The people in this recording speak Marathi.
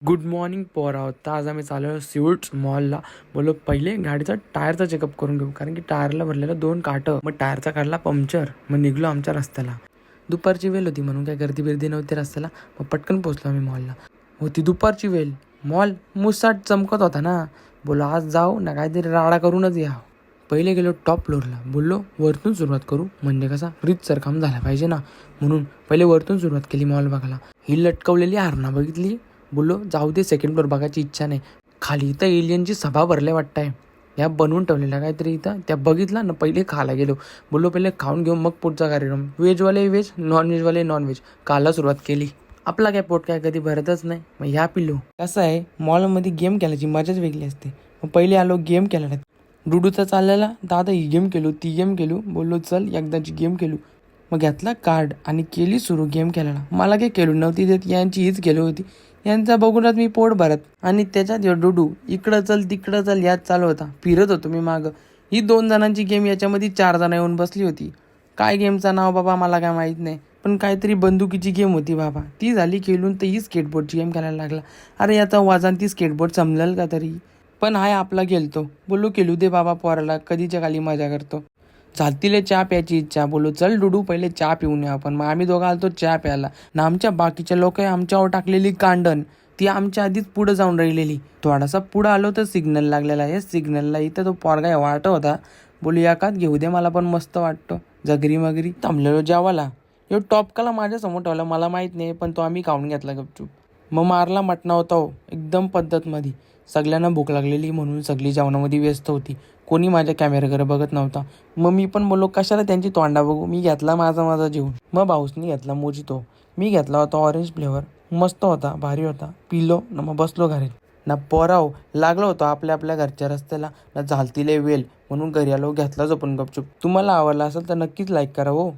गुड मॉर्निंग पोरा होता. आज आम्ही चाललो सिवूट मॉलला. बोलो पहिले गाडीचा टायरचा चेकअप करून घेऊ, कारण की टायरला भरलेलं 2 काटं. मग टायरचा काढला पंक्चर. मग निघलो आमच्या रस्त्याला. दुपारची वेळ होती म्हणून काय गर्दी बिर्दी नव्हती रस्त्याला. मग पटकन पोचलो आम्ही मॉलला. होती दुपारची वेळ. मॉल मुसाट चमकत होता ना. बोलो आज जाऊ ना काहीतरी राडा करूनच या. पहिले गेलो टॉप फ्लोअरला. बोललो वरतून सुरुवात करू, म्हणजे कसा रीतसर काम झाला पाहिजे ना, म्हणून पहिले वरतून सुरुवात केली मॉल बघायला. ही लटकवलेली हारणा बघितली. बोललो जाऊ दे, सेकंड फ्लोअर बघायची इच्छा नाही. खाली इथं एलियनची सभा भरले वाटतंय. या बनवून ठेवलेल्या काहीतरी इथं त्या बघितला ना. पहिले खायला गेलो. बोललो पहिले खाऊन घेऊ मग पुढचा कार्यक्रम. व्हेजवाले व्हेज, नॉनव्हेजवाले नॉनव्हेज. खायला सुरुवात केली. आपला काय पोट काय कधी भरतच नाही. मग ह्या पिलो कसं आहे, मॉलमध्ये गेम खेळायची मजाच वेगळी असते. मग पहिले आलो गेम खेळायला. डुडूचा चाललेला, दादा ही गेम खेळू ती गेम खेळू. बोललो चल एकदाची गेम खेळू. मग घेतला कार्ड आणि केली सुरू गेम खेळायला. मला काही खेळू नव्हती देत, यांची हीच खेळू होती. यांचा बघूनच मी पोट भरत. आणि त्याच्यात डुडू इकडं चल तिकडं चल यात चालू होता. फिरत होतो मी मागं. ही 2 जणांची गेम, याच्यामध्ये 4 जण येऊन बसली होती. काय गेमचं नाव बाबा मला काय माहीत नाही, पण काहीतरी बंदुकीची गेम होती बाबा. ती झाली खेळून तर ही स्केटबोर्डची गेम खेळायला लागला. अरे याचा वजन ती स्केटबोर्ड समजेल का तरी. पण हाय आपला खेळतो. बोललो खेळू दे बाबा पोराला, कधीच्या खाली मजा करतो. झालतीले चहा प्यायची इच्छा. बोलू चल डुडू पहिले चहा पिऊन या आपण. मग आम्ही दोघं आलतो चहा प्यायला. ना आमच्या बाकीच्या लोक आमच्यावर टाकलेली कांडण, ती आमच्या आधीच पुढं जाऊन राहिलेली. थोडासा पुढं आलो तर सिग्नल लागलेला आहे. सिग्नलला इथं तो पोरगा वाटत होता. बोलू एकात घेऊ दे मला पण मस्त वाटतो. जगरी मगरी थांबलेलो जेवाला. यो टॉपकाला माझ्यासमोर ठेवला, मला माहीत नाही, पण तो आम्ही खाऊन घेतला गपचूप. मग मारला मटणा होता हो, एकदम पद्धतमध्ये. सगळ्यांना भूक लागलेली म्हणून सगळी जेवणामध्ये व्यस्त होती. कोणी माझ्या कॅमेऱ्याकडे बघत नव्हता. मग मी पण बोललो कशाला त्यांची तोंडा बघू. मी घेतला माझा जेवून. मग भाऊसनी घेतला मोजितो. मी घेतला होता ऑरेंज फ्लेवर. मस्त होता, भारी होता. पिलो ना मग बसलो घरी. ना पोराव लागलो होतो आपल्या आपल्या घरच्या रस्त्याला. ना झालतीले वेल म्हणून घरी आलो, घेतला जो पण गपचूप. तुम्हाला आवडला असेल तर नक्कीच लाईक करा हो.